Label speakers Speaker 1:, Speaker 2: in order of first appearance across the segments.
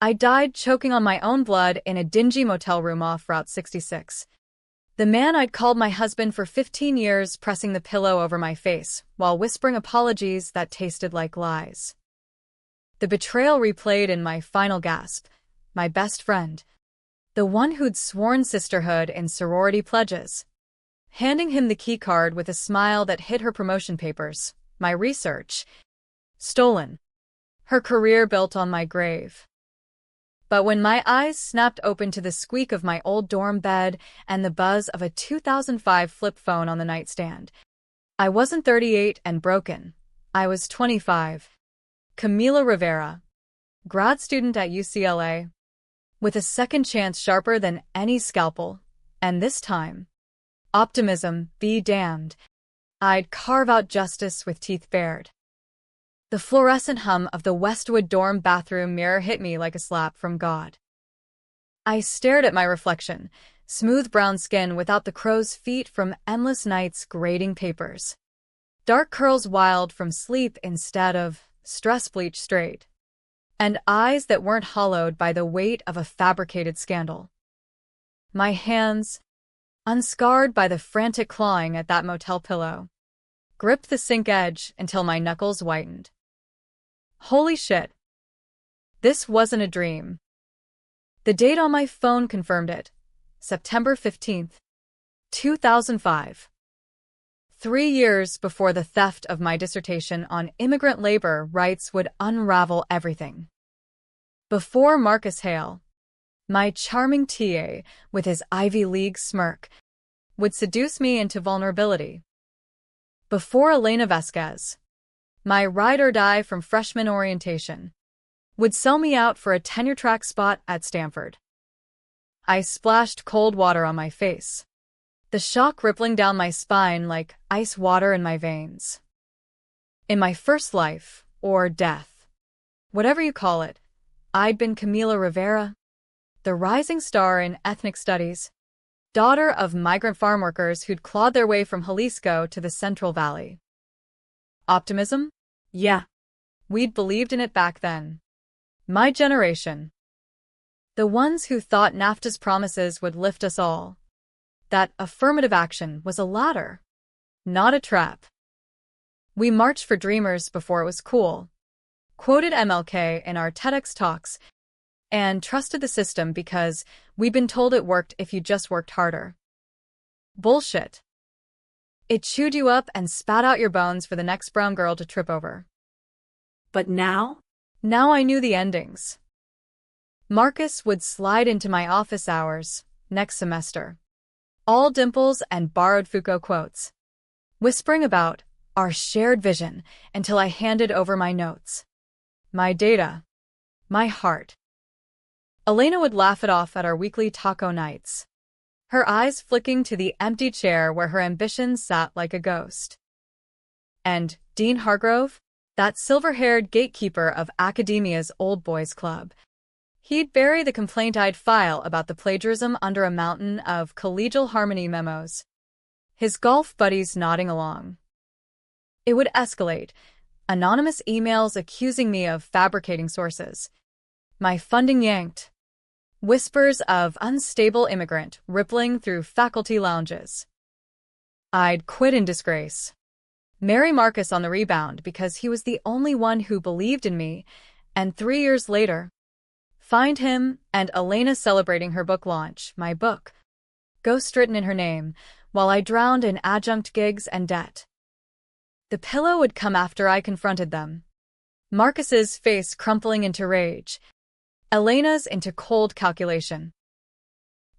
Speaker 1: I died choking on my own blood in a dingy motel room off Route 66. The man I'd called my husband for 15 years pressing the pillow over my face while whispering apologies that tasted like lies. The betrayal replayed in my final gasp. My best friend, the one who'd sworn sisterhood in sorority pledges, handing him the keycard with a smile that hid her promotion papers, my research, stolen, her career built on my grave. But when my eyes snapped open to the squeak of my old dorm bed and the buzz of a 2005 flip phone on the nightstand, I wasn't 38 and broken. I was 25. Camila Rivera, grad student at UCLA, with a second chance sharper than any scalpel, and this time, optimism be damned, I'd carve out justice with teeth bared. The fluorescent hum of the Westwood dorm bathroom mirror hit me like a slap from God. I stared at my reflection, smooth brown skin without the crow's feet from endless nights grading papers, dark curls wild from sleep instead of stress bleach straight, and eyes that weren't hollowed by the weight of a fabricated scandal. My hands, unscarred by the frantic clawing at that motel pillow, gripped the sink edge until my knuckles whitened. Holy shit. This wasn't a dream. The date on my phone confirmed it. September 15th, 2005. 3 years before the theft of my dissertation on immigrant labor rights would unravel everything. Before Marcus Hale, my charming TA with his Ivy League smirk, would seduce me into vulnerability. Before Elena Vasquez, my ride or die from freshman orientation, would sell me out for a tenure-track spot at Stanford. I splashed cold water on my face, the shock rippling down my spine like ice water in my veins. In my first life, or death, whatever you call it, I'd been Camila Rivera, the rising star in ethnic studies, daughter of migrant farm workers who'd clawed their way from Jalisco to the Central Valley. Optimism? Yeah. We'd believed in it back then. My generation. The ones who thought NAFTA's promises would lift us all. That affirmative action was a ladder, not a trap. We marched for dreamers before it was cool, quoted MLK in our TEDx talks, and trusted the system because we'd been told it worked if you just worked harder. Bullshit. It chewed you up and spat out your bones for the next brown girl to trip over.
Speaker 2: But now?
Speaker 1: Now I knew the endings. Marcus would slide into my office hours next semester, all dimples and borrowed Foucault quotes, whispering about our shared vision until I handed over my notes, my data, my heart. Elena would laugh it off at our weekly taco nights, her eyes flicking to the empty chair where her ambition sat like a ghost. And Dean Hargrove, that silver-haired gatekeeper of academia's old boys club, he'd bury the complaint I'd file about the plagiarism under a mountain of collegial harmony memos, his golf buddies nodding along. It would escalate, anonymous emails accusing me of fabricating sources, my funding yanked, whispers of unstable immigrant rippling through faculty lounges. I'd quit in disgrace, marry Marcus on the rebound because he was the only one who believed in me, and 3 years later, find him and Elena celebrating her book launch, my book, ghost-written in her name, while I drowned in adjunct gigs and debt. The pillow would come after I confronted them, Marcus's face crumpling into rage, Elena's into cold calculation.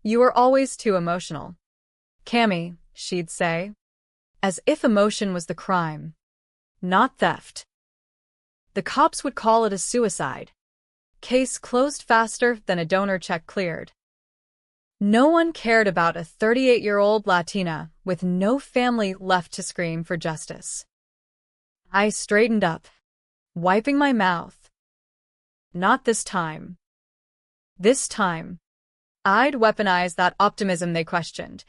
Speaker 1: You were always too emotional, Cammy, she'd say, as if emotion was the crime, not theft. The cops would call it a suicide. Case closed faster than a donor check cleared. No one cared about a 38-year-old Latina with no family left to scream for justice. I straightened up, wiping my mouth. Not this time. This time, I'd weaponize that optimism they questioned,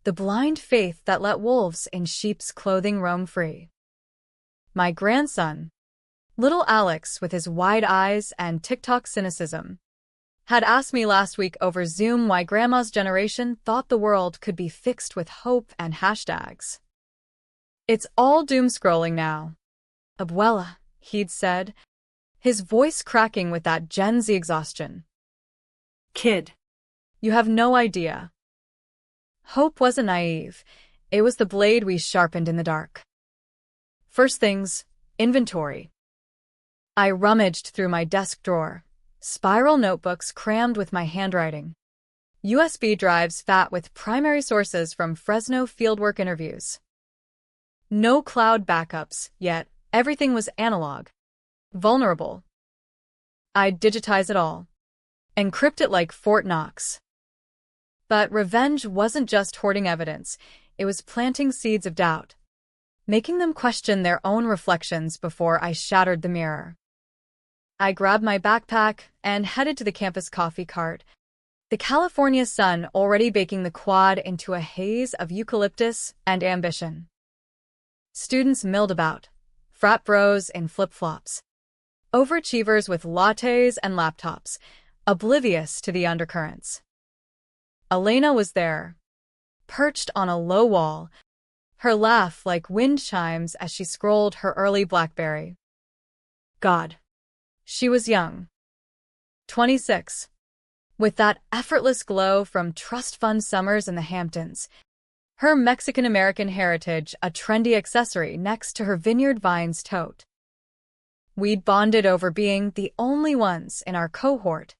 Speaker 1: the blind faith that let wolves in sheep's clothing roam free. My grandson, little Alex with his wide eyes and TikTok cynicism, had asked me last week over Zoom why Grandma's generation thought the world could be fixed with hope and hashtags. It's all doom scrolling now. Abuela, he'd said, his voice cracking with that Gen Z exhaustion.
Speaker 2: Kid.
Speaker 1: You have no idea. Hope wasn't naive. It was the blade we sharpened in the dark. First things, inventory. I rummaged through my desk drawer. Spiral notebooks crammed with my handwriting. USB drives fat with primary sources from Fresno fieldwork interviews. No cloud backups, yet everything was analog. Vulnerable. I'd digitize it all. Encrypt it like Fort Knox. But revenge wasn't just hoarding evidence, it was planting seeds of doubt, making them question their own reflections before I shattered the mirror. I grabbed my backpack and headed to the campus coffee cart, the California sun already baking the quad into a haze of eucalyptus and ambition. Students milled about, frat bros in flip-flops, overachievers with lattes and laptops, oblivious to the undercurrents. Elena was there, perched on a low wall, her laugh like wind chimes as she scrolled her early BlackBerry. God. She was young. 26. With that effortless glow from trust fund summers in the Hamptons, her Mexican-American heritage a trendy accessory next to her Vineyard Vines tote. We'd bonded over being the only ones in our cohort,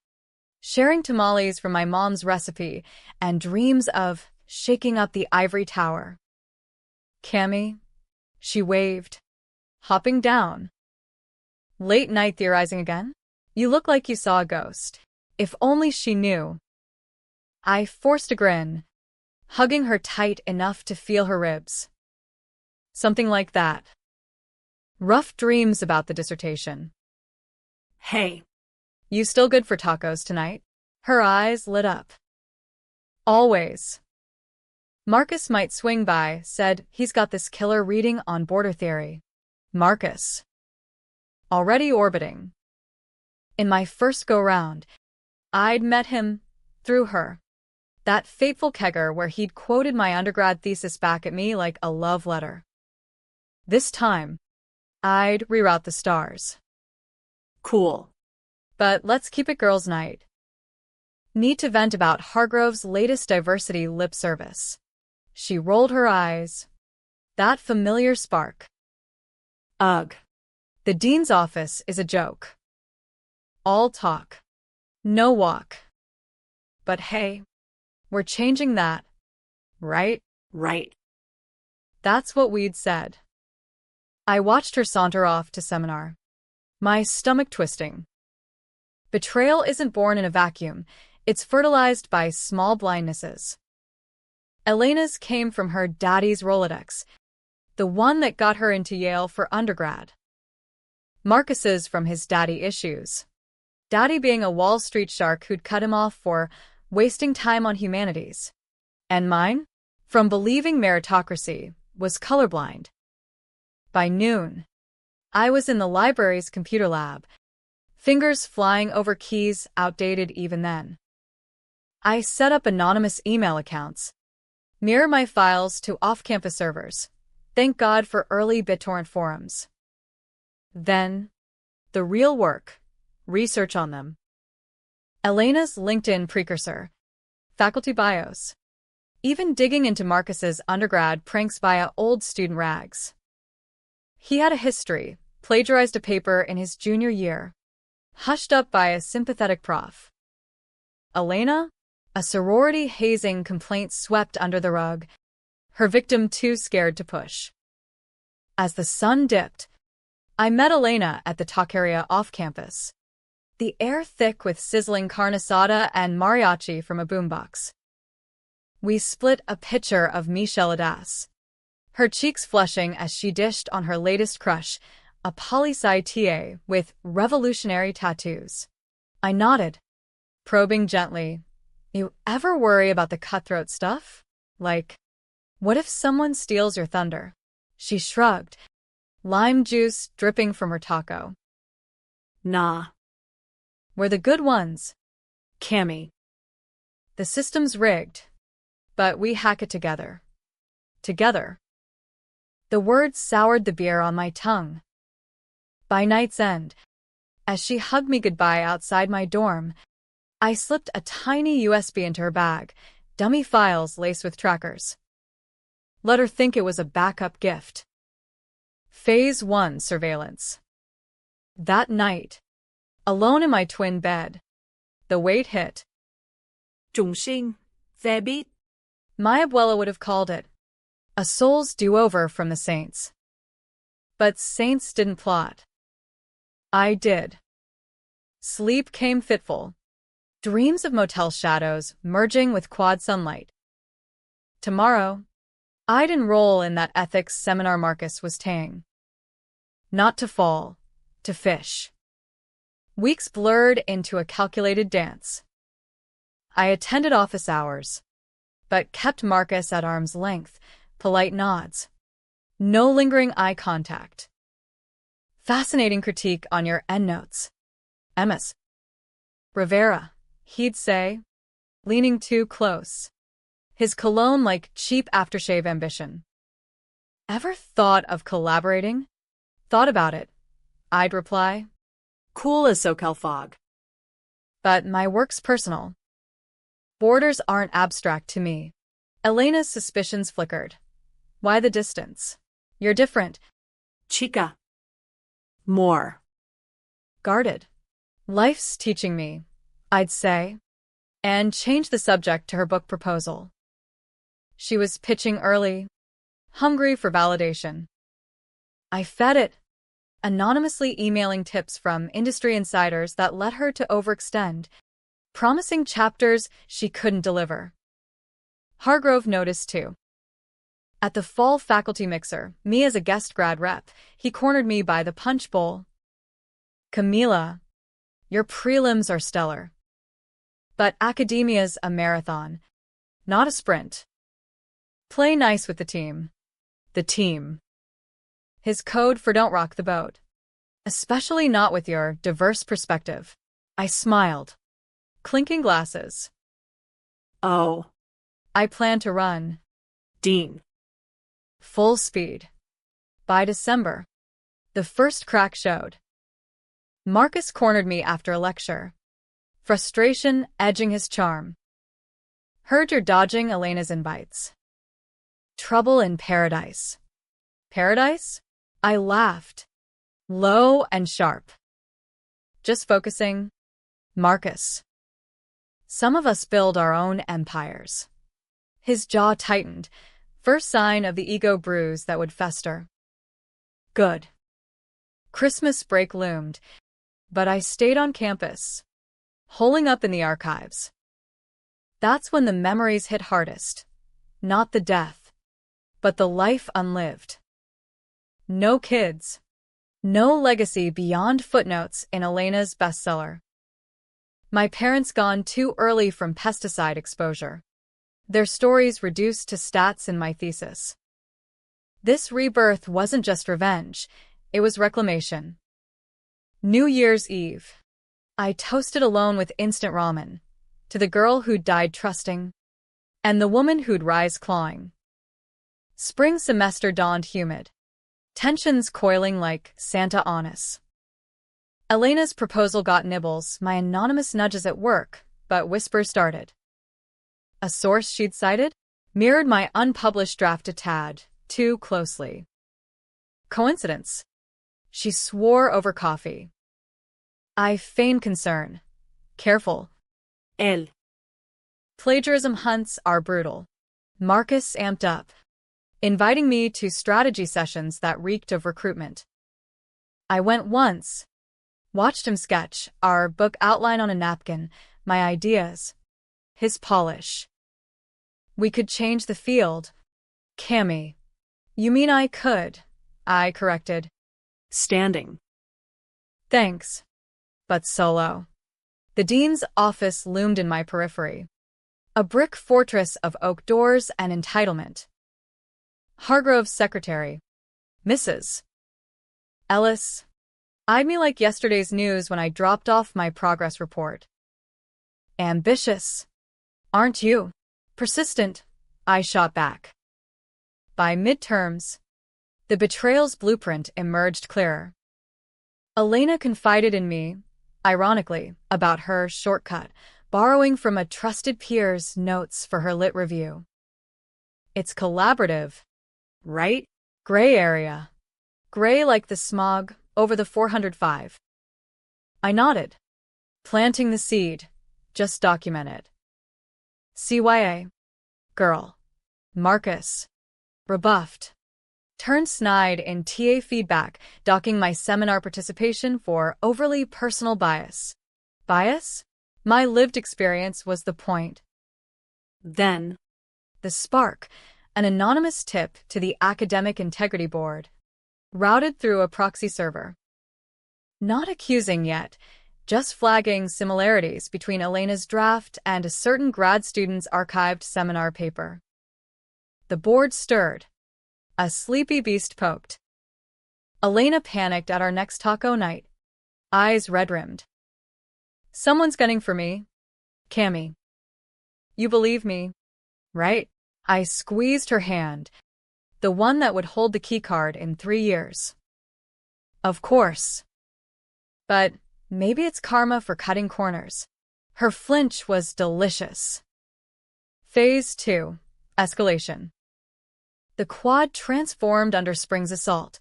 Speaker 1: sharing tamales from my mom's recipe and dreams of shaking up the ivory tower. Cammy, she waved, hopping down. Late night theorizing again? You look like you saw a ghost. If only she knew. I forced a grin, hugging her tight enough to feel her ribs. Something like that. Rough dreams about the dissertation.
Speaker 2: Hey.
Speaker 1: You still good for tacos tonight? Her eyes lit up. Always. Marcus might swing by, said he's got this killer reading on border theory. Marcus. Already orbiting. In my first go-round, I'd met him through her. That fateful kegger where he'd quoted my undergrad thesis back at me like a love letter. This time, I'd reroute the stars.
Speaker 2: Cool.
Speaker 1: But let's keep it girls' night. Need to vent about Hargrove's latest diversity lip service. She rolled her eyes. That familiar spark.
Speaker 2: Ugh.
Speaker 1: The dean's office is a joke. All talk. No walk. But hey, we're changing that, right?
Speaker 2: Right.
Speaker 1: That's what we'd said. I watched her saunter off to seminar. My stomach twisting. Betrayal isn't born in a vacuum. It's fertilized by small blindnesses. Elena's came from her daddy's Rolodex, the one that got her into Yale for undergrad. Marcus's from his daddy issues. Daddy being a Wall Street shark who'd cut him off for wasting time on humanities. And mine, from believing meritocracy, was colorblind. By noon, I was in the library's computer lab, fingers flying over keys outdated even then. I set up anonymous email accounts, mirror my files to off-campus servers. Thank God for early BitTorrent forums. Then, the real work, research on them. Elena's LinkedIn precursor, faculty bios. Even digging into Marcus's undergrad pranks via old student rags. He had a history, plagiarized a paper in his junior year, hushed up by a sympathetic prof. Elena? A sorority hazing complaint swept under the rug, her victim too scared to push. As the sun dipped, I met Elena at the taqueria off-campus, the air thick with sizzling carne asada and mariachi from a boombox. We split a pitcher of micheladas, her cheeks flushing as she dished on her latest crush, a poli-sci TA with revolutionary tattoos. I nodded, probing gently. You ever worry about the cutthroat stuff? Like, what if someone steals your thunder? She shrugged, lime juice dripping from her taco.
Speaker 2: Nah.
Speaker 1: We're the good ones.
Speaker 2: Cammy.
Speaker 1: The system's rigged, but we hack it together. Together. The words soured the beer on my tongue. By night's end, as she hugged me goodbye outside my dorm, I slipped a tiny USB into her bag, dummy files laced with trackers. Let her think it was a backup gift. Phase 1 surveillance. That night, alone in my twin bed, the weight hit.
Speaker 2: Trùng sinh, ve biết.
Speaker 1: My abuela would have called it a soul's do-over from the saints. But saints didn't plot. I did. Sleep came fitful. Dreams of motel shadows merging with quad sunlight. Tomorrow, I'd enroll in that ethics seminar Marcus was taying. Not to fall, to fish. Weeks blurred into a calculated dance. I attended office hours, but kept Marcus at arm's length, polite nods. No lingering eye contact. Fascinating critique on your endnotes. Emma's. Rivera, he'd say, leaning too close. His cologne like cheap aftershave ambition. Ever thought of collaborating? Thought about it, I'd reply.
Speaker 2: Cool as SoCal fog.
Speaker 1: But my work's personal. Borders aren't abstract to me. Elena's suspicions flickered. Why the distance? You're different.
Speaker 2: Chica. More.
Speaker 1: Guarded. Life's teaching me, I'd say, and change the subject to her book proposal. She was pitching early, hungry for validation. I fed it, anonymously emailing tips from industry insiders that led her to overextend, promising chapters she couldn't deliver. Hargrove noticed too. At the fall faculty mixer, me as a guest grad rep, he cornered me by the punch bowl. Camila, your prelims are stellar. But academia's a marathon, not a sprint. Play nice with the team. The team. His code for don't rock the boat. Especially not with your diverse perspective. I smiled. Clinking glasses.
Speaker 2: Oh.
Speaker 1: I plan to run.
Speaker 2: Dean.
Speaker 1: Full speed. By December, the first crack showed. Marcus cornered me after a lecture. Frustration edging his charm. Heard you're dodging Elena's invites. Trouble in paradise. Paradise? I laughed. Low and sharp. Just focusing. Marcus. Some of us build our own empires. His jaw tightened, first sign of the ego bruise that would fester. Good. Christmas break loomed, but I stayed on campus, holing up in the archives. That's when the memories hit hardest. Not the death, but the life unlived. No kids. No legacy beyond footnotes in Elena's bestseller. My parents gone too early from pesticide exposure. Their stories reduced to stats in my thesis. This rebirth wasn't just revenge, it was reclamation. New Year's Eve. I toasted alone with instant ramen, to the girl who'd died trusting, and the woman who'd rise clawing. Spring semester dawned humid. Tensions coiling like Santa Annis. Elena's proposal got nibbles, my anonymous nudges at work, but whispers started. A source she'd cited mirrored my unpublished draft a tad too closely. Coincidence? She swore over coffee. I feigned concern. Careful.
Speaker 2: El.
Speaker 1: Plagiarism hunts are brutal. Marcus amped up, inviting me to strategy sessions that reeked of recruitment. I went once, watched him sketch our book outline on a napkin, my ideas, his polish. We could change the field. Cammy. You mean I could? I corrected.
Speaker 2: Standing.
Speaker 1: Thanks. But solo. The dean's office loomed in my periphery. A brick fortress of oak doors and entitlement. Hargrove's secretary, Mrs. Ellis, eyed me like yesterday's news when I dropped off my progress report. Ambitious. Aren't you? Persistent, I shot back. By midterms, the betrayals blueprint emerged clearer. Elena confided in me, ironically, about her shortcut, borrowing from a trusted peer's notes for her lit review. It's collaborative, right? Gray area. Gray like the smog over the 405. I nodded. Planting the seed. Just document it. CYA. Girl. Marcus. Rebuffed. Turned snide in TA feedback, docking my seminar participation for overly personal bias. Bias? My lived experience was the point.
Speaker 2: Then,
Speaker 1: The spark, an anonymous tip to the Academic Integrity Board, routed through a proxy server. Not accusing yet, just flagging similarities between Elena's draft and a certain grad student's archived seminar paper. The board stirred. A sleepy beast poked. Elena panicked at our next taco night, eyes red-rimmed. Someone's gunning for me. Cammy. You believe me, right? I squeezed her hand, the one that would hold the keycard in 3 years. Of course. But maybe it's karma for cutting corners. Her flinch was delicious. Phase 2. Escalation. The quad transformed under Spring's assault,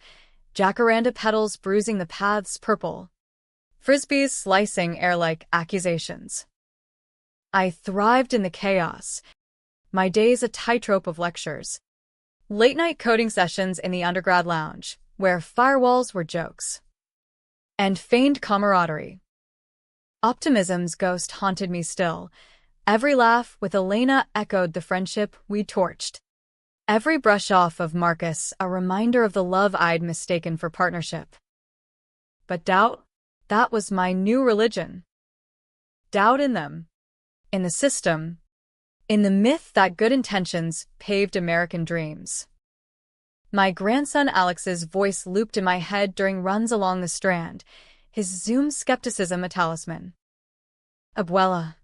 Speaker 1: jacaranda petals bruising the paths purple, frisbees slicing air like accusations. I thrived in the chaos, my days a tightrope of lectures, late-night coding sessions in the undergrad lounge, where firewalls were jokes, and feigned camaraderie. Optimism's ghost haunted me still. Every laugh with Elena echoed the friendship we torched. Every brush-off of Marcus a reminder of the love I'd mistaken for partnership. But doubt? That was my new religion. Doubt in them. In the system. In the myth that good intentions paved American dreams. My grandson Alex's voice looped in my head during runs along the Strand, his Zoom skepticism a talisman. Abuela,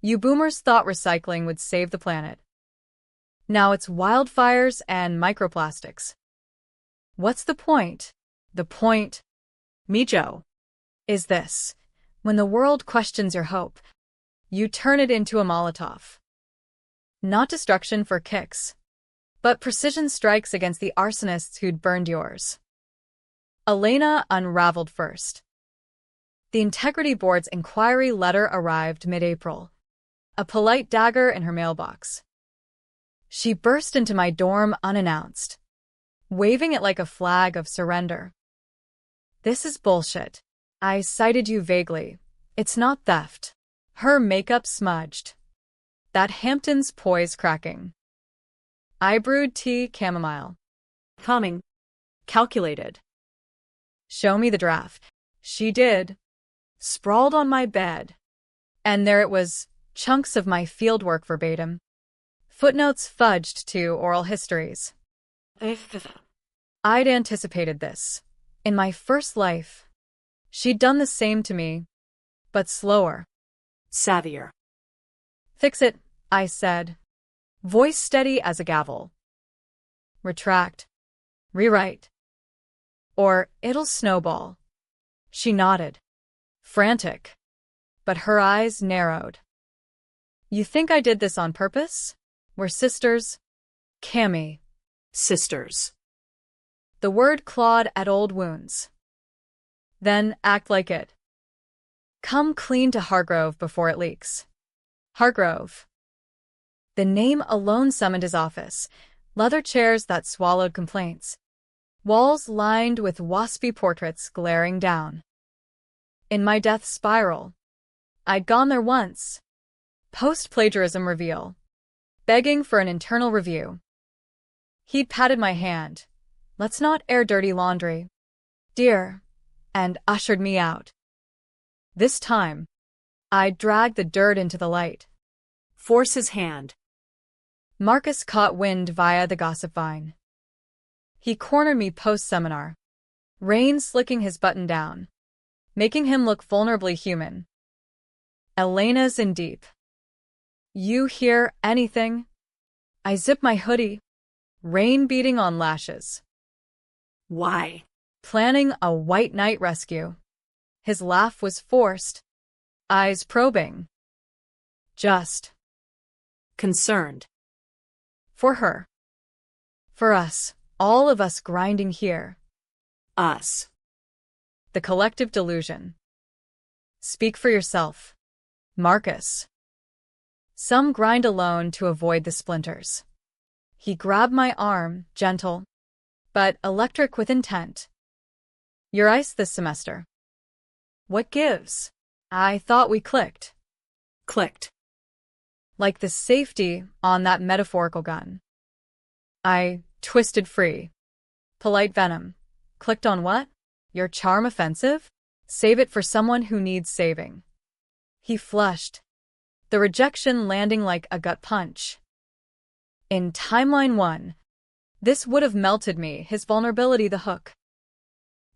Speaker 1: you boomers thought recycling would save the planet. Now it's wildfires and microplastics. What's the point? The point, Mijo, is this. When the world questions your hope, you turn it into a Molotov. Not destruction for kicks, but precision strikes against the arsonists who'd burned yours. Elena unraveled first. The Integrity Board's inquiry letter arrived mid-April, a polite dagger in her mailbox. She burst into my dorm unannounced, waving it like a flag of surrender. This is bullshit. I cited you vaguely. It's not theft. Her makeup smudged. That Hampton's poise cracking. I brewed tea chamomile.
Speaker 2: coming. Calculated.
Speaker 1: Show me the draft. She did. Sprawled on my bed. And there it was, chunks of my fieldwork verbatim. Footnotes fudged to oral histories. I'd anticipated this. In my first life. She'd done the same to me, but slower.
Speaker 2: Savvier.
Speaker 1: Fix it, I said. Voice steady as a gavel. Retract. Rewrite. Or it'll snowball. She nodded. Frantic. But her eyes narrowed. You think I did this on purpose? We're sisters. Cammy.
Speaker 2: Sisters.
Speaker 1: The word clawed at old wounds. Then act like it. Come clean to Hargrove before it leaks. Hargrove. The name alone summoned his office. Leather chairs that swallowed complaints. Walls lined with waspy portraits glaring down. In my death spiral. I'd gone there once. Post-plagiarism reveal. Begging for an internal review. He'd patted my hand. Let's not air dirty laundry. Dear. And ushered me out. This time, I dragged the dirt into the light.
Speaker 2: Force his hand.
Speaker 1: Marcus caught wind via the gossip vine. He cornered me post-seminar. Rain slicking his button down, making him look vulnerably human. Elena's in deep. You hear anything? I zip my hoodie. Rain beating on lashes.
Speaker 2: Why?
Speaker 1: Planning a white knight rescue. His laugh was forced. Eyes probing. Just.
Speaker 2: Concerned.
Speaker 1: For her. For us. All of us grinding here.
Speaker 2: Us.
Speaker 1: The collective delusion. Speak for yourself. Marcus. Some grind alone to avoid the splinters. He grabbed my arm, gentle, but electric with intent. You're ice this semester. What gives? I thought we clicked.
Speaker 2: Clicked.
Speaker 1: Like the safety on that metaphorical gun. I twisted free. Polite venom. Clicked on what? Your charm offensive? Save it for someone who needs saving. He flushed. The rejection landing like a gut punch. In Timeline 1, this would have melted me, his vulnerability the hook.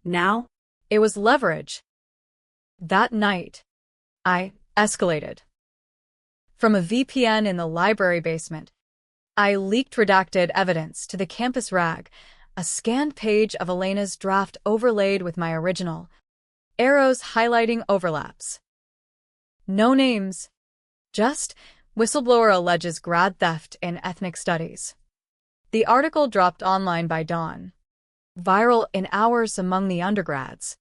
Speaker 2: Now?
Speaker 1: It was leverage. That night, I escalated. From a VPN in the library basement, I leaked redacted evidence to the campus rag, a scanned page of Elena's draft overlaid with my original, arrows highlighting overlaps. No names, just whistleblower alleges grad theft in ethnic studies. The article dropped online by dawn, viral in hours among the undergrads.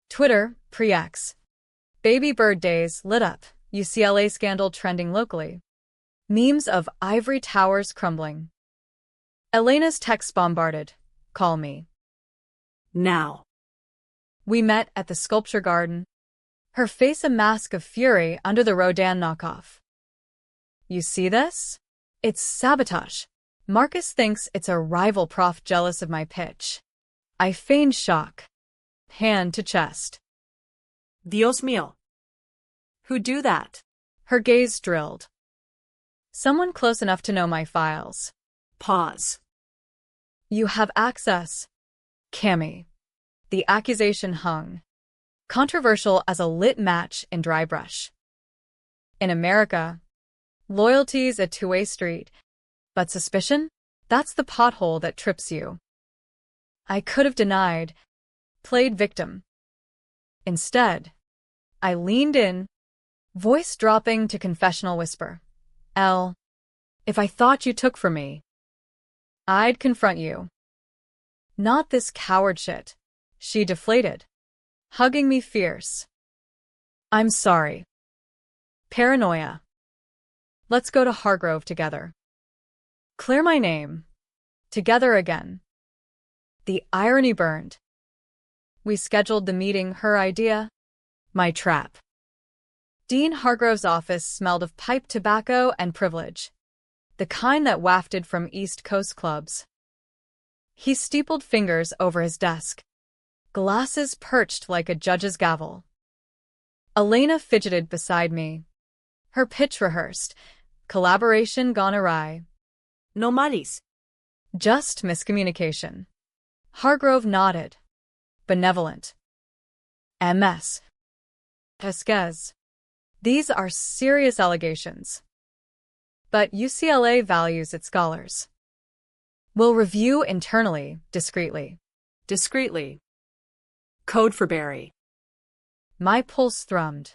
Speaker 1: Twitter, pre-X. Baby bird days lit up, UCLA scandal trending locally. Memes of ivory towers crumbling. Elena's text bombarded. Call me.
Speaker 2: Now.
Speaker 1: We met at the sculpture garden. Her face a mask of fury under the Rodin knockoff. You see this? It's sabotage. Marcus thinks it's a rival prof jealous of my pitch. I feigned shock. Hand to chest.
Speaker 2: Dios mío. Who'd do that?
Speaker 1: Her gaze drilled. Someone close enough to know my files.
Speaker 2: Pause.
Speaker 1: You have access. Cammy. The accusation hung. Controversial as a lit match in dry brush. In America, loyalty's a two-way street, but suspicion? That's the pothole that trips you. I could have denied, played victim. Instead, I leaned in, voice dropping to confessional whisper. If I thought you took from me, I'd confront you. Not this coward shit. She deflated, hugging me fierce. I'm sorry. Paranoia. Let's go to Hargrove together. Clear my name. Together again. The irony burned. We scheduled the meeting, her idea, my trap. Dean Hargrove's office smelled of pipe tobacco and privilege, the kind that wafted from East Coast clubs. He steepled fingers over his desk, glasses perched like a judge's gavel. Elena fidgeted beside me. Her pitch rehearsed, collaboration gone awry.
Speaker 2: No malis.
Speaker 1: Just miscommunication. Hargrove nodded. Benevolent. MS. Pesquez. These are serious allegations. But UCLA values its scholars. We'll review internally, discreetly.
Speaker 2: Discreetly. Code for Barry.
Speaker 1: My pulse thrummed.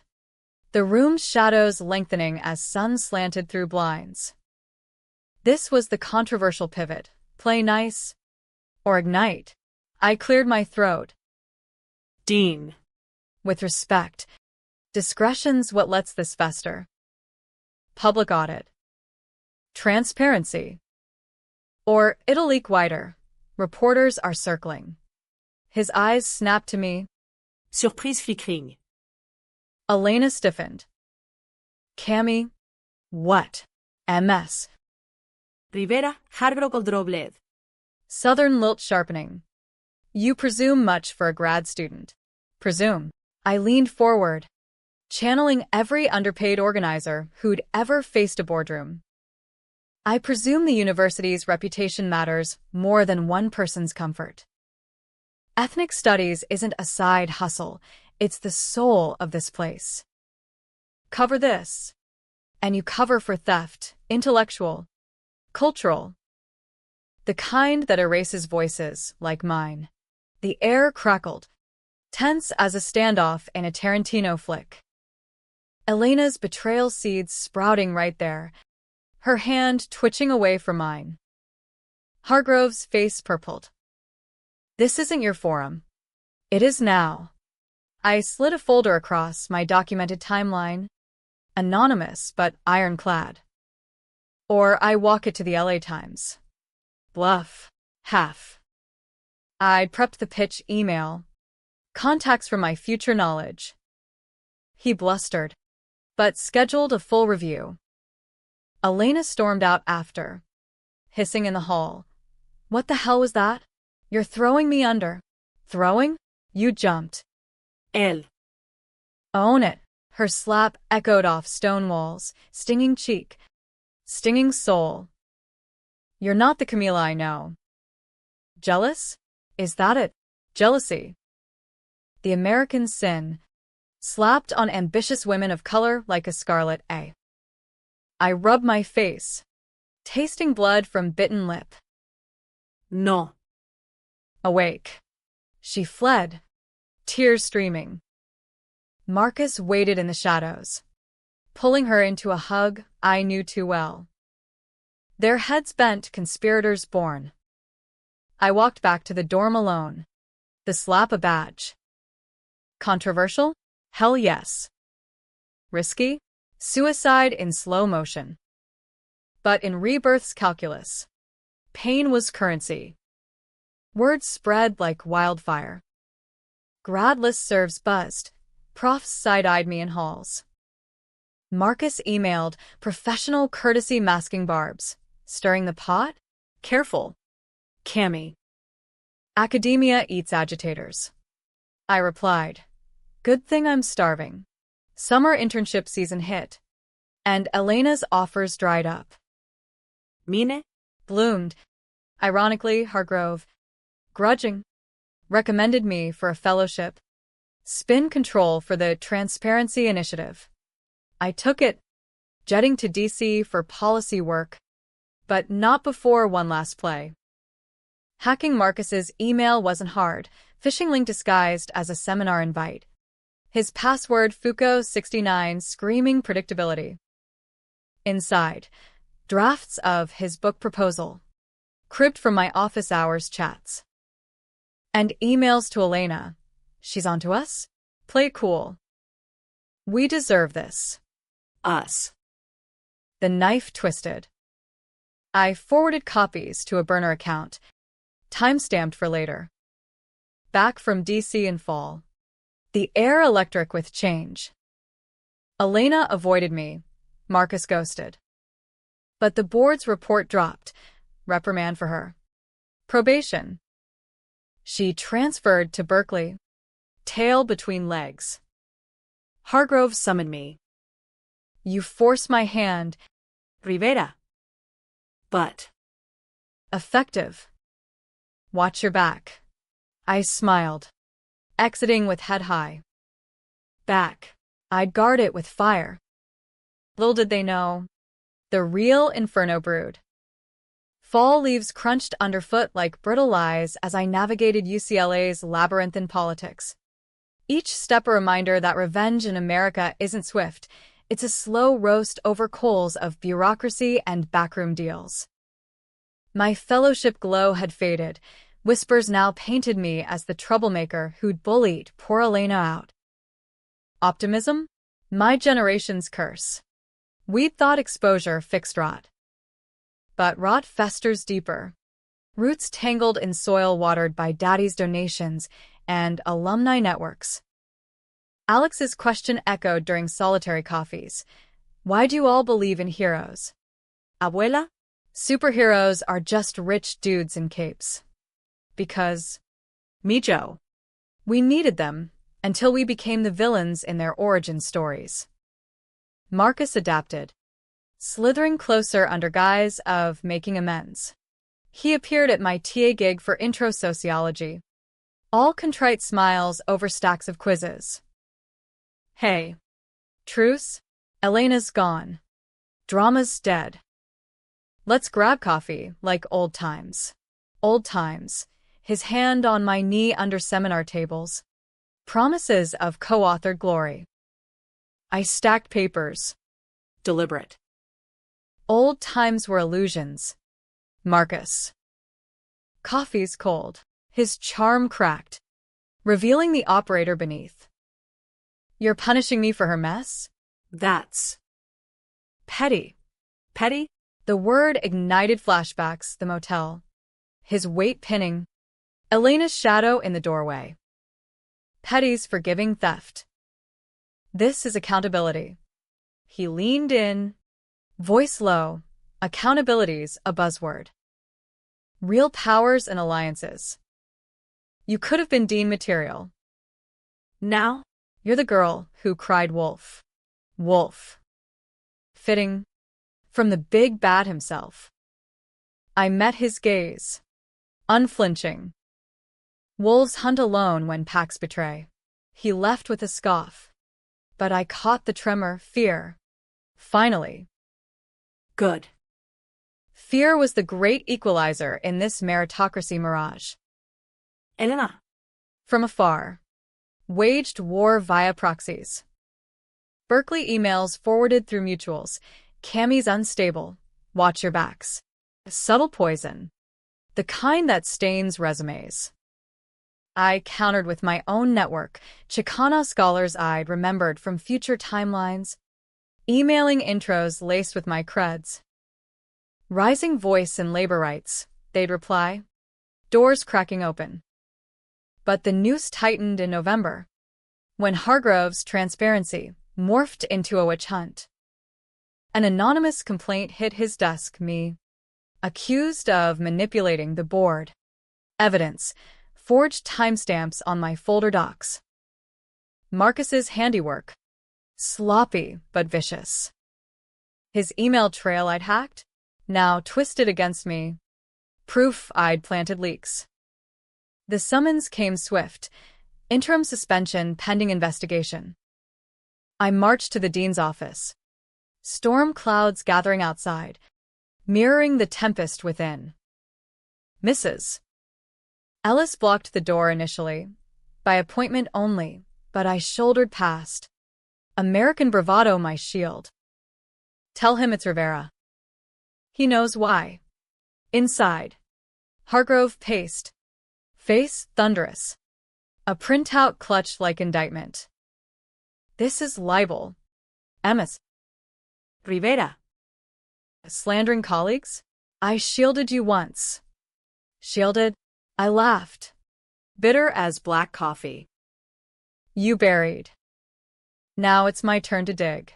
Speaker 1: The room's shadows lengthening as sun slanted through blinds. This was the controversial pivot. Play nice or ignite. I cleared my throat.
Speaker 2: Dean.
Speaker 1: With respect. Discretion's what lets this fester. Public audit. Transparency. Or it'll leak wider. Reporters are circling. His eyes snapped to me.
Speaker 2: Surprise flickering.
Speaker 1: Elena stiffened. Cammy. What? MS.
Speaker 2: Rivera, Hargrove Droblev.
Speaker 1: Southern lilt sharpening. You presume much for a grad student. Presume. I leaned forward, channeling every underpaid organizer who'd ever faced a boardroom. I presume the university's reputation matters more than one person's comfort. Ethnic studies isn't a side hustle, it's the soul of this place. Cover this. And you cover for theft, intellectual, cultural. The kind that erases voices like mine. The air crackled, tense as a standoff in a Tarantino flick. Elena's betrayal seeds sprouting right there, her hand twitching away from mine. Hargrove's face purpled. This isn't your forum. It is now. I slid a folder across my documented timeline. Anonymous, but ironclad. Or I walk it to the LA Times. Bluff. Half. I'd prepped the pitch email. Contacts from my future knowledge. He blustered, but scheduled a full review. Elena stormed out after, hissing in the hall. What the hell was that? You're throwing me under. Throwing? You jumped.
Speaker 2: Él.
Speaker 1: Own it. Her slap echoed off stone walls, stinging cheek, stinging soul. You're not the Camila I know. Jealous? Is that it? Jealousy. The American sin, slapped on ambitious women of color like a scarlet A. I rubbed my face, tasting blood from bitten lip.
Speaker 2: No.
Speaker 1: Awake. She fled, tears streaming. Marcus waited in the shadows, pulling her into a hug I knew too well. Their heads bent, conspirators born. I walked back to the dorm alone, the slap a badge. Controversial? Hell yes. Risky? Suicide in slow motion. But in Rebirth's calculus, pain was currency. Words spread like wildfire. Grad listservs buzzed. Profs side-eyed me in halls. Marcus emailed, professional courtesy masking barbs. Stirring the pot? Careful. Cammy. Academia eats agitators. I replied, good thing I'm starving. Summer internship season hit, and Elena's offers dried up.
Speaker 2: Mine?
Speaker 1: Bloomed. Ironically, Hargrove, grudging, recommended me for a fellowship. Spin control for the Transparency Initiative. I took it, jetting to DC for policy work, but not before one last play. Hacking Marcus's email wasn't hard, phishing link disguised as a seminar invite. His password Foucault69 screaming predictability. Inside, drafts of his book proposal, cribbed from my office hours chats. And emails to Elena. She's onto us? Play cool. We deserve this.
Speaker 2: Us.
Speaker 1: The knife twisted. I forwarded copies to a burner account, time-stamped for later. Back from DC in fall. The air electric with change. Elena avoided me. Marcus ghosted. But the board's report dropped. Reprimand for her. Probation. She transferred to Berkeley. Tail between legs.
Speaker 2: Hargrove summoned me.
Speaker 1: You force my hand.
Speaker 2: Rivera. But.
Speaker 1: Effective. Watch your back. I smiled, exiting with head high. Back. I'd guard it with fire. Little did they know. The real inferno brewed. Fall leaves crunched underfoot like brittle lies as I navigated UCLA's labyrinthine politics. Each step a reminder that revenge in America isn't swift. It's a slow roast over coals of bureaucracy and backroom deals. My fellowship glow had faded. Whispers now painted me as the troublemaker who'd bullied poor Elena out. Optimism? My generation's curse. We'd thought exposure fixed rot. But rot festers deeper. Roots tangled in soil watered by daddy's donations and alumni networks. Alex's question echoed during solitary coffees. Why do you all believe in heroes? Abuela? Superheroes are just rich dudes in capes. Because,
Speaker 2: Mijo.
Speaker 1: We needed them until we became the villains in their origin stories. Marcus adapted, slithering closer under guise of making amends. He appeared at my TA gig for intro sociology. All contrite smiles over stacks of quizzes. Hey. Truce? Elena's gone. Drama's dead. Let's grab coffee, like old times. Old times. His hand on my knee under seminar tables. Promises of co-authored glory. I stacked papers.
Speaker 2: Deliberate.
Speaker 1: Old times were illusions. Marcus. Coffee's cold. His charm cracked, revealing the operator beneath. You're punishing me for her mess?
Speaker 2: That's
Speaker 1: Petty.
Speaker 2: petty?
Speaker 1: The word ignited flashbacks, the motel. His weight pinning. Elena's shadow in the doorway. Petty's forgiving theft. This is accountability. He leaned in, voice low. Accountability's a buzzword. Real powers and alliances. You could have been Dean material.
Speaker 2: Now?
Speaker 1: You're the girl who cried wolf. Wolf. Fitting. From the big bad himself. I met his gaze. Unflinching. Wolves hunt alone when packs betray. He left with a scoff. But I caught the tremor, fear. Finally.
Speaker 2: Good.
Speaker 1: Fear was the great equalizer in this meritocracy mirage.
Speaker 2: Elena.
Speaker 1: From afar. Waged war via proxies. Berkeley emails forwarded through mutuals. Cammy's unstable. Watch your backs. Subtle poison. The kind that stains resumes. I countered with my own network. Chicana scholars I'd remembered from future timelines. Emailing intros laced with my creds. Rising voice in labor rights, they'd reply. Doors cracking open. But the noose tightened in November, when Hargrove's transparency morphed into a witch hunt. An anonymous complaint hit his desk, me. Accused of manipulating the board. Evidence, forged timestamps on my folder docs. Marcus's handiwork. Sloppy but vicious. His email trail I'd hacked, now twisted against me. Proof I'd planted leaks. The summons came swift. Interim suspension pending investigation. I marched to the dean's office. Storm clouds gathering outside, mirroring the tempest within. Mrs. Ellis blocked the door initially, by appointment only, but I shouldered past. American bravado my shield. Tell him it's Rivera. He knows why. Inside. Hargrove paced. Face thunderous. A printout clutched like indictment. This is libel. Emmis.
Speaker 2: Rivera.
Speaker 1: Slandering colleagues? I shielded you once. Shielded? I laughed.
Speaker 2: Bitter as black coffee.
Speaker 1: You buried. Now it's my turn to dig.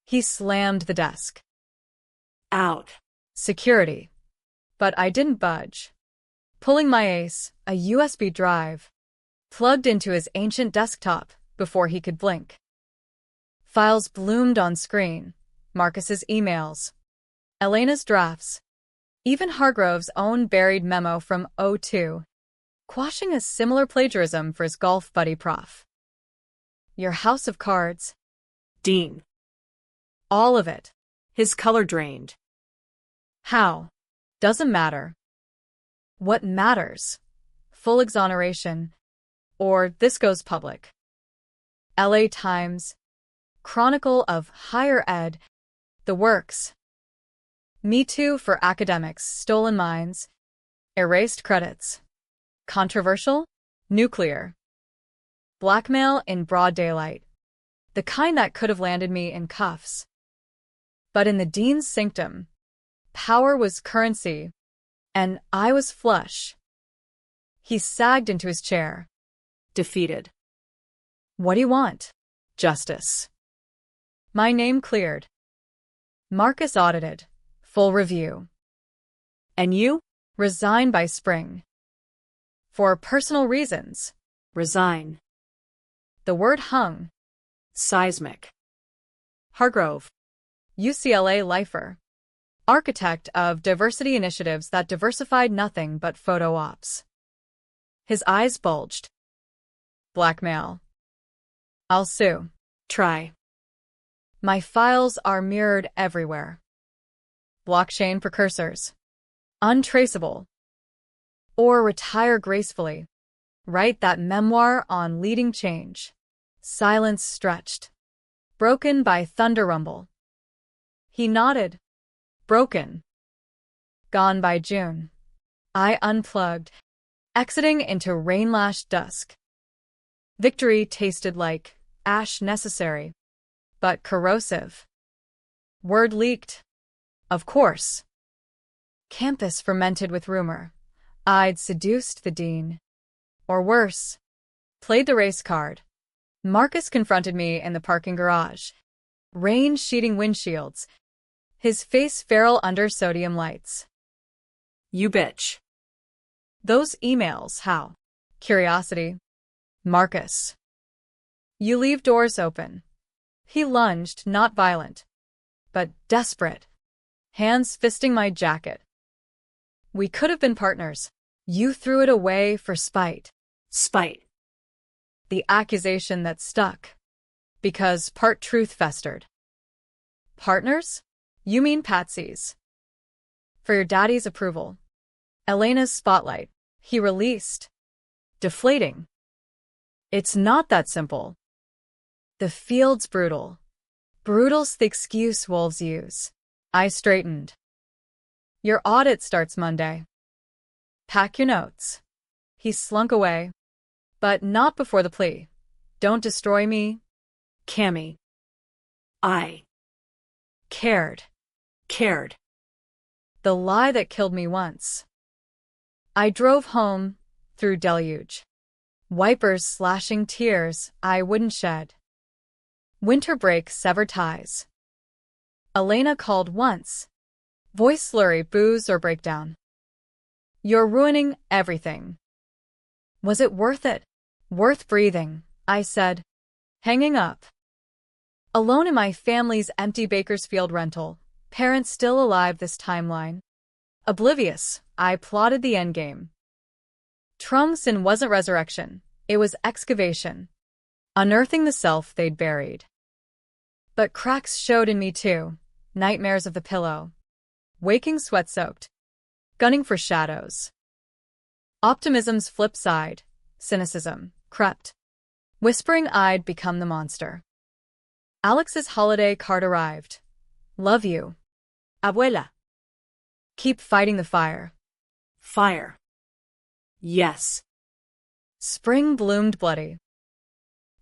Speaker 1: He slammed the desk.
Speaker 2: Out.
Speaker 1: Security. But I didn't budge. Pulling my ace, a USB drive, plugged into his ancient desktop before he could blink. Files bloomed on screen. Marcus's emails. Elena's drafts. Even Hargrove's own buried memo from '02. Quashing a similar plagiarism for his golf buddy prof. Your house of cards.
Speaker 2: Dean.
Speaker 1: All of it.
Speaker 2: His color drained.
Speaker 1: How? Doesn't matter. What matters? Full exoneration. Or this goes public. LA Times. Chronicle of Higher Ed. The works. Me Too for academics. Stolen minds. Erased credits. Controversial? Nuclear. Blackmail in broad daylight. The kind that could have landed me in cuffs. But in the dean's sanctum, power was currency, and I was flush. He sagged into his chair.
Speaker 2: Defeated.
Speaker 1: What do you want? Justice. My name cleared. Marcus audited. Full review.
Speaker 2: And you?
Speaker 1: Resign by spring. For personal reasons.
Speaker 2: Resign.
Speaker 1: The word hung.
Speaker 2: Seismic. Hargrove.
Speaker 1: UCLA lifer. Architect of diversity initiatives that diversified nothing but photo ops. His eyes bulged. Blackmail. I'll sue.
Speaker 2: Try.
Speaker 1: My files are mirrored everywhere. Blockchain precursors. Untraceable. Or retire gracefully. Write that memoir on leading change. Silence stretched. Broken by thunder rumble. He nodded. Broken. Gone by June. I unplugged, exiting into rain-lashed dusk. Victory tasted like ash necessary, but corrosive. Word leaked. Of course. Campus fermented with rumor. I'd seduced the dean. Or worse, played the race card. Marcus confronted me in the parking garage. Rain sheeting windshields. His face feral under sodium lights.
Speaker 2: You bitch.
Speaker 1: Those emails, how? Curiosity. Marcus. You leave doors open. He lunged, not violent, but desperate. Hands fisting my jacket. We could have been partners. You threw it away for spite.
Speaker 2: Spite.
Speaker 1: The accusation that stuck. Because part truth festered. Partners? You mean patsies. For your daddy's approval. Elena's spotlight. He released. Deflating. It's not that simple. The field's brutal. Brutal's the excuse wolves use. I straightened. Your audit starts Monday. Pack your notes. He slunk away. But not before the plea. Don't destroy me.
Speaker 2: Cammy. I
Speaker 1: Cared.
Speaker 2: cared.
Speaker 1: The lie that killed me once. I drove home, through deluge. Wipers slashing tears I wouldn't shed. Winter break severed ties. Elena called once. Voice slurry, booze or breakdown. You're ruining everything. Was it worth it? Worth breathing, I said. Hanging up. Alone in my family's empty Bakersfield rental, parents still alive this timeline. Oblivious, I plotted the endgame. Trungsin wasn't resurrection, it was excavation. Unearthing the self they'd buried. But cracks showed in me too, nightmares of the pillow. Waking sweat-soaked. Gunning for shadows. Optimism's flip side, cynicism, crept. Whispering I'd become the monster. Alex's holiday card arrived. Love you. Abuela. Keep fighting the fire.
Speaker 2: Fire. Yes.
Speaker 1: Spring bloomed bloody.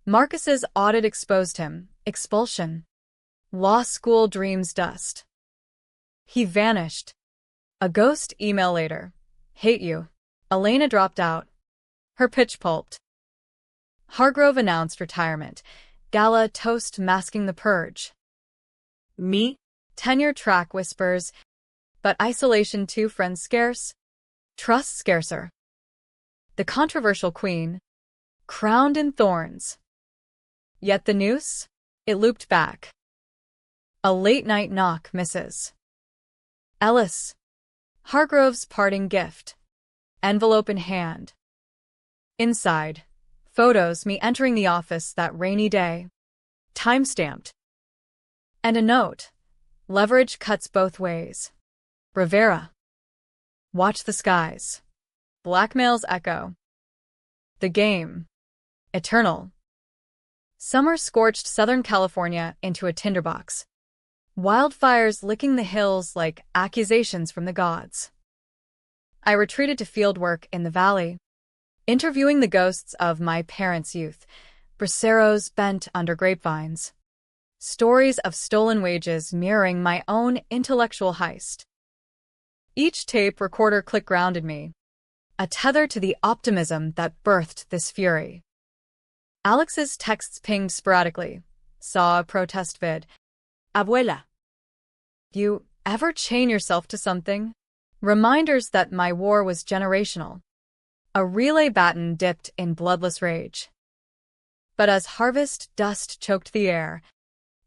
Speaker 1: Marcus's audit exposed him. Expulsion. Law school dreams dust. He vanished. A ghost email later. Hate you. Elena dropped out. Her pitch pulped. Hargrove announced retirement. Gala toast masking the purge.
Speaker 2: Me?
Speaker 1: Tenure track whispers. But isolation too, friends scarce. Trust scarcer. The controversial queen. Crowned in thorns. Yet the noose? It looped back. A late-night knock misses. Ellis. Hargrove's parting gift. Envelope in hand. Inside. Photos me entering the office that rainy day. Time-stamped. And a note. Leverage cuts both ways. Rivera. Watch the skies. Blackmail's echo. The game. Eternal. Summer scorched Southern California into a tinderbox. Wildfires licking the hills like accusations from the gods. I retreated to fieldwork in the valley, interviewing the ghosts of my parents' youth, braceros bent under grapevines. Stories of stolen wages mirroring my own intellectual heist. Each tape recorder click grounded me, a tether to the optimism that birthed this fury. Alex's texts pinged sporadically. Saw a protest vid. Abuela. You ever chain yourself to something? Reminders that my war was generational. A relay baton dipped in bloodless rage. But as harvest dust choked the air,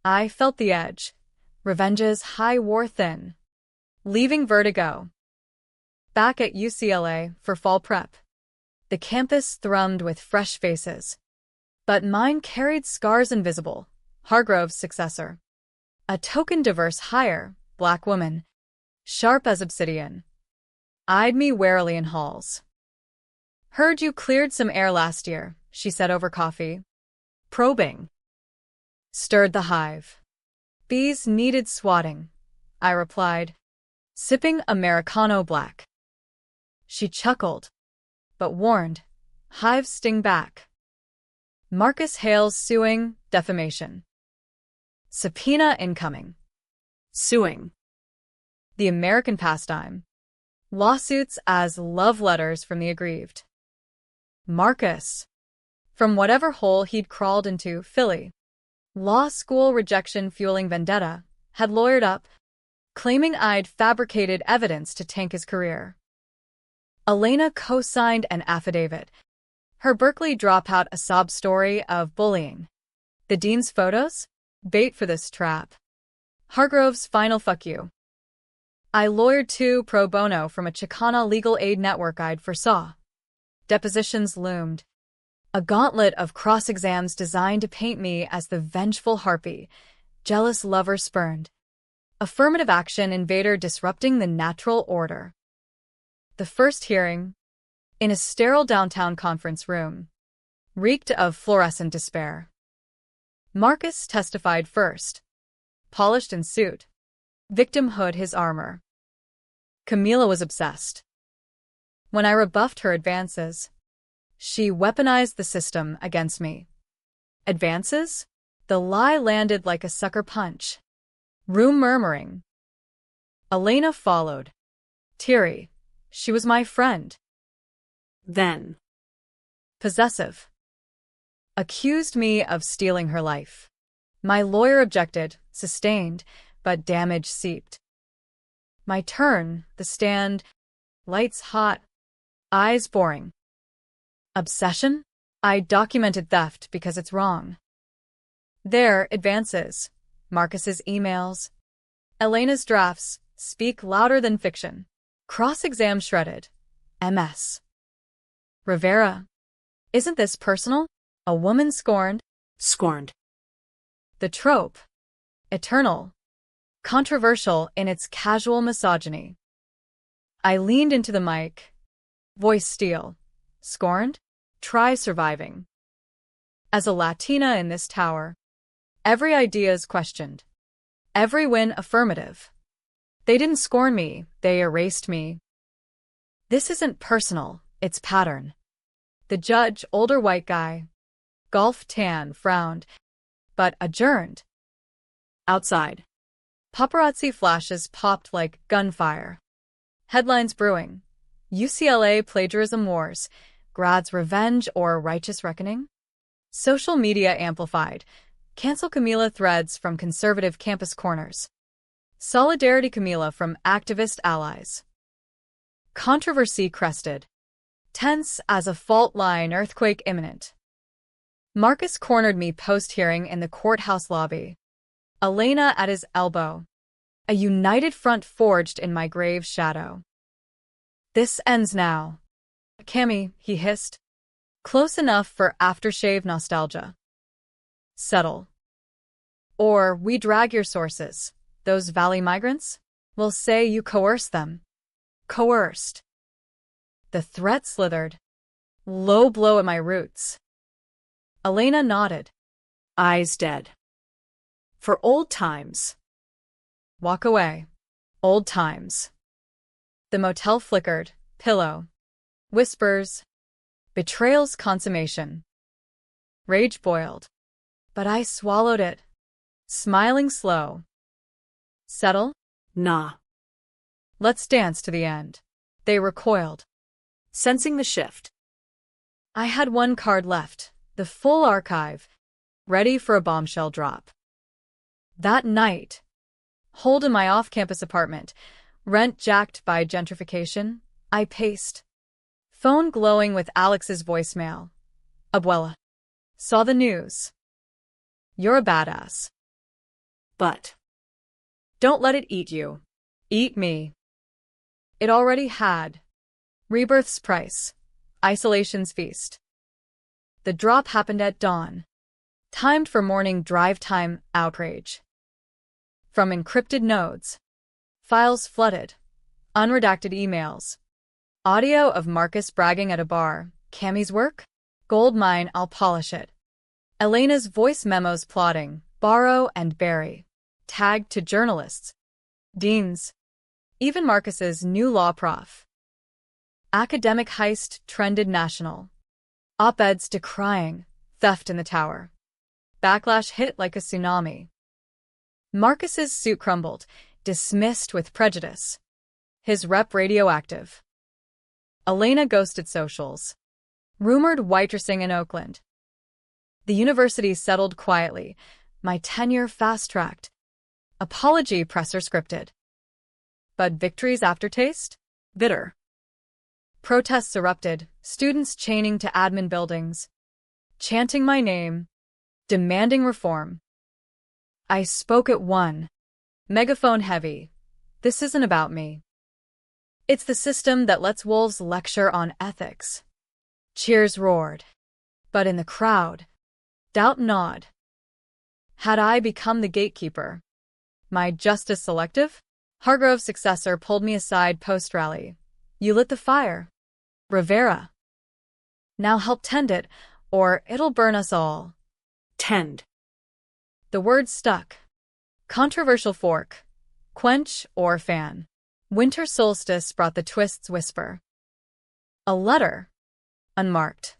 Speaker 1: I felt the edge. Revenge's high wore thin. Leaving vertigo. Back at UCLA for fall prep. The campus thrummed with fresh faces. But mine carried scars invisible. Hargrove's successor. A token diverse hire, black woman, sharp as obsidian, eyed me warily in halls. Heard you cleared some air last year, she said over coffee. Probing. Stirred the hive. Bees needed swatting, I replied, sipping Americano black. She chuckled, but warned, hives sting back. Marcus Hale's suing, defamation. Subpoena incoming.
Speaker 2: Suing.
Speaker 1: The American pastime. Lawsuits as love letters from the aggrieved. Marcus. From whatever hole he'd crawled into, Philly. Law school rejection fueling vendetta, had lawyered up, claiming I'd fabricated evidence to tank his career. Elena co-signed an affidavit. Her Berkeley dropout a sob story of bullying. The dean's photos? Bait for this trap. Hargrove's final fuck you. I lawyered too pro bono from a Chicana legal aid network I'd foresaw. Depositions loomed. A gauntlet of cross-exams designed to paint me as the vengeful harpy, jealous lover spurned. Affirmative action invader disrupting the natural order. The first hearing, in a sterile downtown conference room, reeked of fluorescent despair. Marcus testified first, polished in suit, victimhood his armor. Camila was obsessed. When I rebuffed her advances, she weaponized the system against me. Advances? The lie landed like a sucker punch. Room murmuring. Elena followed. Teary. She was my friend.
Speaker 2: Then.
Speaker 1: Possessive. Accused me of stealing her life. My lawyer objected, sustained, but damage seeped. My turn, the stand, lights hot, eyes boring. Obsession? I documented theft because it's wrong. There, advances. Marcus's emails. Elena's drafts speak louder than fiction. Cross-exam shredded. MS. Rivera. Isn't this personal? A woman scorned.
Speaker 2: Scorned.
Speaker 1: The trope. Eternal. Controversial in its casual misogyny. I leaned into the mic. Voice steel. Scorned? Try surviving. As a Latina in this tower, every idea is questioned. Every win affirmative. They didn't scorn me, they erased me. This isn't personal, it's pattern. The judge, older white guy, golf tan, frowned, but adjourned. Outside. Paparazzi flashes popped like gunfire. Headlines brewing. UCLA plagiarism wars. Grads revenge or righteous reckoning? Social media amplified. Cancel Camila threads from conservative campus corners. Solidarity Camila from activist allies. Controversy crested. Tense as a fault line, earthquake imminent. Marcus cornered me post-hearing in the courthouse lobby. Elena at his elbow. A united front forged in my grave shadow. This ends now. Cammy, he hissed. Close enough for aftershave nostalgia. Settle. Or we drag your sources. Those valley migrants? We'll say you coerced them. Coerced. The threat slithered. Low blow at my roots. Elena nodded.
Speaker 2: Eyes dead. For old times.
Speaker 1: Walk away. Old times. The motel flickered. Pillow. Whispers. Betrayals consummation. Rage boiled. But I swallowed it. Smiling slow. Settle?
Speaker 2: Nah.
Speaker 1: Let's dance to the end. They recoiled.
Speaker 2: Sensing the shift.
Speaker 1: I had one card left, the full archive, ready for a bombshell drop. That night, holed in my off-campus apartment, rent jacked by gentrification, I paced. Phone glowing with Alex's voicemail. Abuela. Saw the news. You're a badass.
Speaker 2: But.
Speaker 1: Don't let it eat you. Eat me. It already had. Rebirth's price. Isolation's feast. The drop happened at dawn. Timed for morning drive time outrage. From encrypted nodes, files flooded, unredacted emails, audio of Marcus bragging at a bar, Cammy's work? Gold mine, I'll polish it. Elena's voice memos plotting, borrow and bury, tagged to journalists, deans, even Marcus's new law prof. Academic heist trended national. Op-eds decrying theft in the tower. Backlash hit like a tsunami. Marcus's suit crumbled, dismissed with prejudice. His rep radioactive. Elena ghosted socials. Rumored waitressing in Oakland. The university settled quietly. My tenure fast-tracked. Apology presser scripted. But victory's aftertaste? Bitter. Protests erupted, students chaining to admin buildings, chanting my name, demanding reform. I spoke at one. Megaphone heavy. This isn't about me. It's the system that lets wolves lecture on ethics. Cheers roared. But in the crowd, doubt gnawed. Had I become the gatekeeper? My justice selective? Hargrove's successor pulled me aside post-rally. You lit the fire. Rivera. Now help tend it, or it'll burn us all.
Speaker 2: Tend.
Speaker 1: The word stuck. Controversial fork. Quench or fan. Winter solstice brought the twist's whisper. A letter. Unmarked.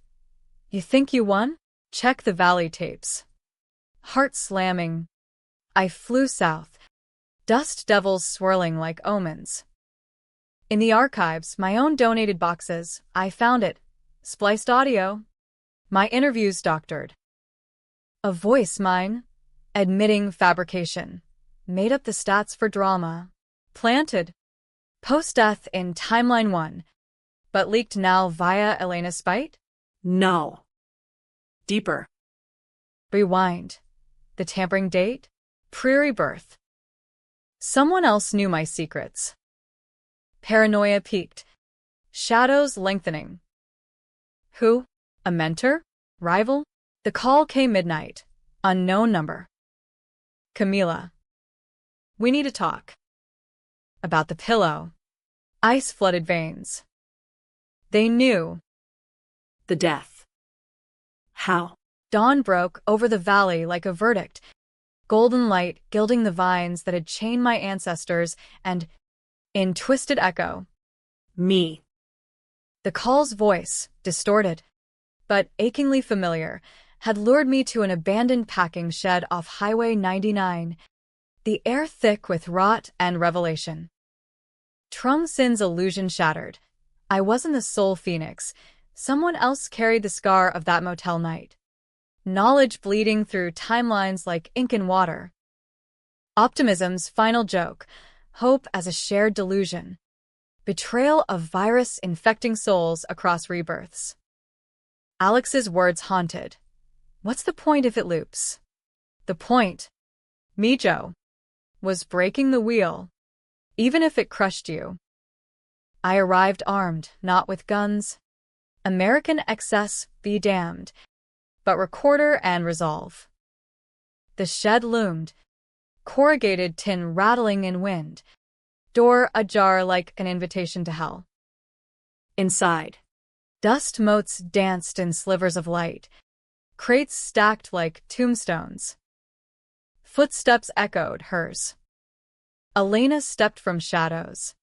Speaker 1: You think you won? Check the Valley tapes. Heart slamming. I flew south. Dust devils swirling like omens. In the archives, my own donated boxes, I found it. Spliced audio. My interviews doctored. A voice mine. Admitting fabrication. Made up the stats for drama. Planted. Post-death in Timeline 1. But leaked now via Elena's spite?
Speaker 2: No. Deeper.
Speaker 1: Rewind. The tampering date? Prairie birth. Someone else knew my secrets. Paranoia peaked. Shadows lengthening. Who? A mentor? Rival? The call came midnight. Unknown number. Camila. We need to talk. About the pillow. Ice-flooded veins. They knew.
Speaker 2: The death. How?
Speaker 1: Dawn broke over the valley like a verdict. Golden light gilding the vines that had chained my ancestors and, in twisted echo,
Speaker 2: Me.
Speaker 1: the call's voice, distorted, but achingly familiar, had lured me to an abandoned packing shed off Highway 99, the air thick with rot and revelation. Trung Sin's illusion shattered. I wasn't the sole phoenix. Someone else carried the scar of that motel night. Knowledge bleeding through timelines like ink in water. Optimism's final joke, hope as a shared delusion. Betrayal of virus infecting souls across rebirths. Alex's words haunted. What's the point if it loops? The point, Mijo, was breaking the wheel, even if it crushed you. I arrived armed, not with guns. American excess be damned, but recorder and resolve. The shed loomed, corrugated tin rattling in wind, door ajar like an invitation to hell.
Speaker 2: Inside.
Speaker 1: Dust motes danced in slivers of light, crates stacked like tombstones. Footsteps echoed hers. Elena stepped from shadows.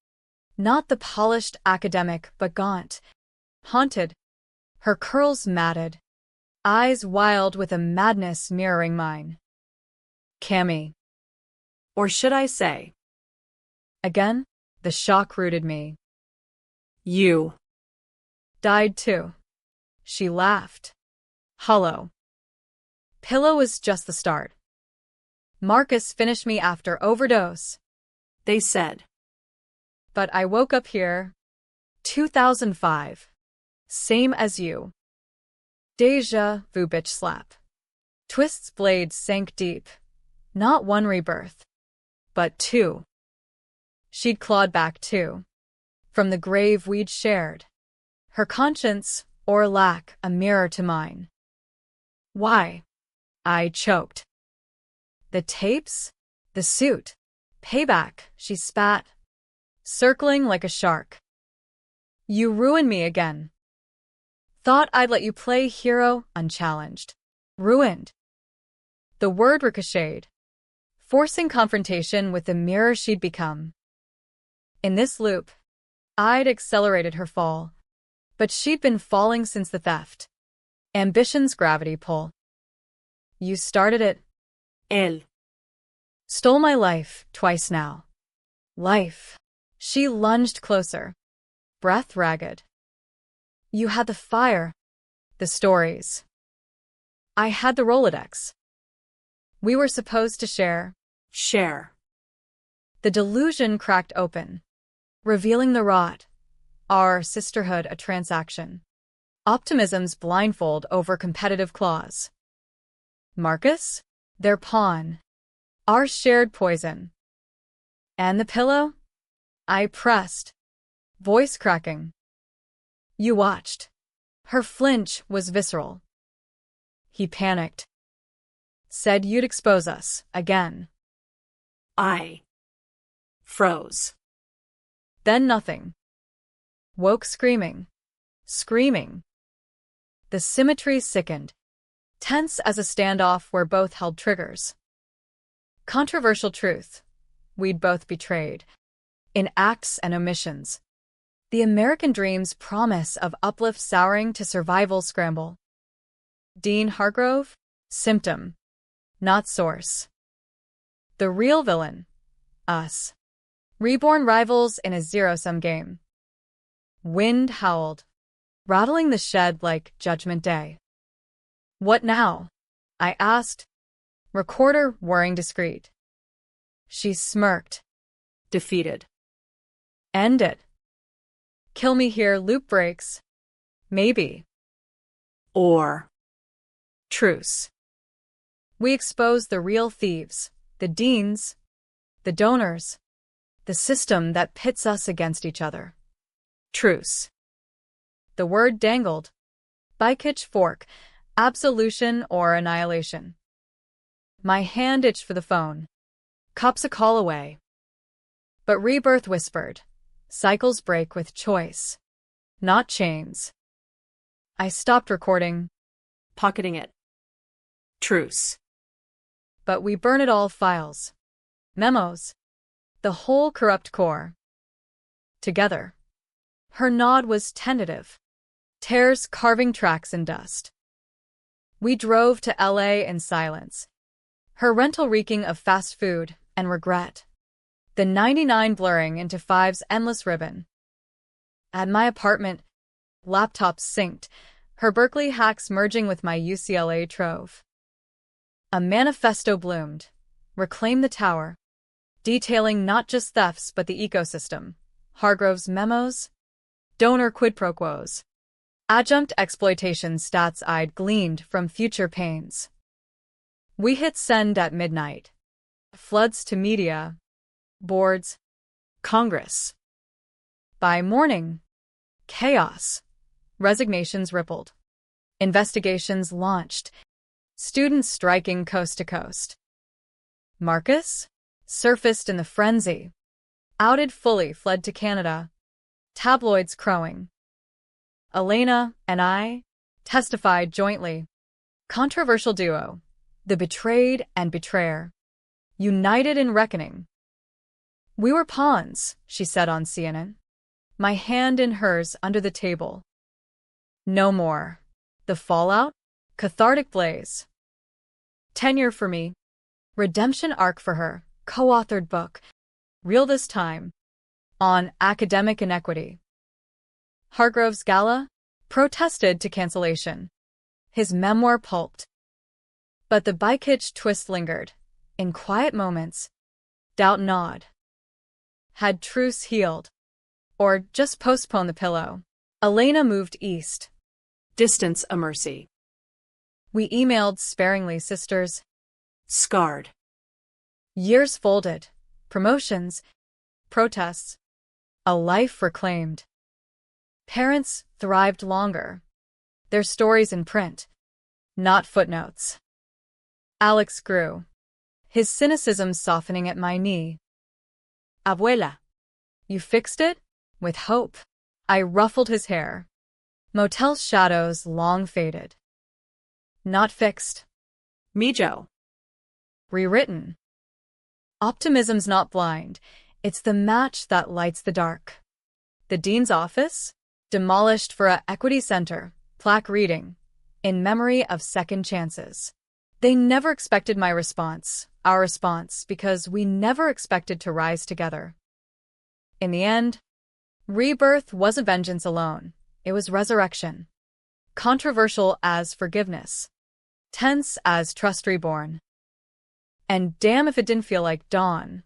Speaker 1: Not the polished academic, but gaunt, haunted, her curls matted, eyes wild with a madness mirroring mine. Cammy.
Speaker 2: Or should I say?
Speaker 1: Again, the shock rooted me.
Speaker 2: You.
Speaker 1: Died too. She laughed. Hollow. Pillow was just the start. Marcus finished me after overdose.
Speaker 2: They said.
Speaker 1: But I woke up here. 2005. Same as you. Deja vu bitch slap. Twist's blade sank deep. Not one rebirth, but two. She'd clawed back too. From the grave we'd shared. Her conscience, or lack, a mirror to mine. Why? I choked. The tapes? The suit? Payback, she spat, circling like a shark. You ruined me again. Thought I'd let you play hero unchallenged. Ruined. The word ricocheted, forcing confrontation with the mirror she'd become. In this loop, I'd accelerated her fall, but she'd been falling since the theft. Ambition's gravity pull. You started it.
Speaker 2: Él.
Speaker 1: Stole my life twice now. Life. She lunged closer, breath ragged. You had the fire, the stories. I had the Rolodex. We were supposed to share.
Speaker 2: Share.
Speaker 1: The delusion cracked open, revealing the rot, our sisterhood a transaction. Optimism's blindfold over competitive claws. Marcus? Their pawn. Our shared poison. And the pillow? I pressed, voice cracking. You watched. Her flinch was visceral. He panicked. Said you'd expose us, again.
Speaker 2: I froze.
Speaker 1: Then nothing. Woke screaming. Screaming. The symmetry sickened, tense as a standoff where both held triggers. Controversial truth. We'd both betrayed. In acts and omissions. The American dream's promise of uplift souring to survival scramble. Dean Hargrove? Symptom. Not source. The real villain. Us. Reborn rivals in a zero-sum game. Wind howled, rattling the shed like Judgment Day. What now? I asked, recorder whirring discreet. She smirked.
Speaker 2: Defeated.
Speaker 1: End it. Kill me here, loop breaks. Maybe.
Speaker 2: Or.
Speaker 1: Truce. We expose the real thieves, the deans, the donors, the system that pits us against each other. Truce. The word dangled. By pitchfork, absolution or annihilation. My hand itched for the phone. Cups a call away. But rebirth whispered. Cycles break with choice, not chains. I stopped recording.
Speaker 2: Pocketing it. Truce.
Speaker 1: But we burn it all files. Memos. The whole corrupt core. Together. Her nod was tentative. Tears carving tracks in dust. We drove to LA in silence. Her rental reeking of fast food and regret. The 99 blurring into 5's endless ribbon. At my apartment, laptops synced, her Berkeley hacks merging with my UCLA trove. A manifesto bloomed. Reclaim the tower. Detailing not just thefts but the ecosystem. Hargrove's memos. Donor quid pro quos. Adjunct exploitation stats I'd gleaned from future pains. We hit send at midnight. Floods to media. Boards. Congress. By morning. Chaos. Resignations rippled. Investigations launched. Students striking coast to coast. Marcus? Surfaced in the frenzy. Outed fully fled to Canada. Tabloids crowing. Elena and I testified jointly. Controversial duo. The betrayed and betrayer. United in reckoning. We were pawns, she said on CNN. My hand in hers under the table. No more. The fallout? Cathartic blaze. Tenure for me. Redemption arc for her. Co-authored book. Real this time. On academic inequity. Hargrove's gala? Protested to cancellation. His memoir pulped. But the bike-hitch twist lingered. In quiet moments. Doubt gnawed. Had truce healed? Or just postponed the pillow? Elena moved east.
Speaker 2: Distance a mercy.
Speaker 1: We emailed sparingly, sisters.
Speaker 2: Scarred.
Speaker 1: Years folded. Promotions. Protests. A life reclaimed. Parents thrived longer. Their stories in print. Not footnotes. Alex grew. His cynicism softening at my knee.
Speaker 2: Abuela.
Speaker 1: You fixed it? With hope. I ruffled his hair. Motel's shadows long faded. Not fixed.
Speaker 2: Mijo.
Speaker 1: Rewritten. Optimism's not blind. It's the match that lights the dark. The dean's office? Demolished for a equity center. Plaque reading. In memory of second chances. They never expected my response, our response, because we never expected to rise together. In the end, rebirth wasn't vengeance alone. It was resurrection. Controversial as forgiveness. Tense as trust reborn. And damn if it didn't feel like dawn.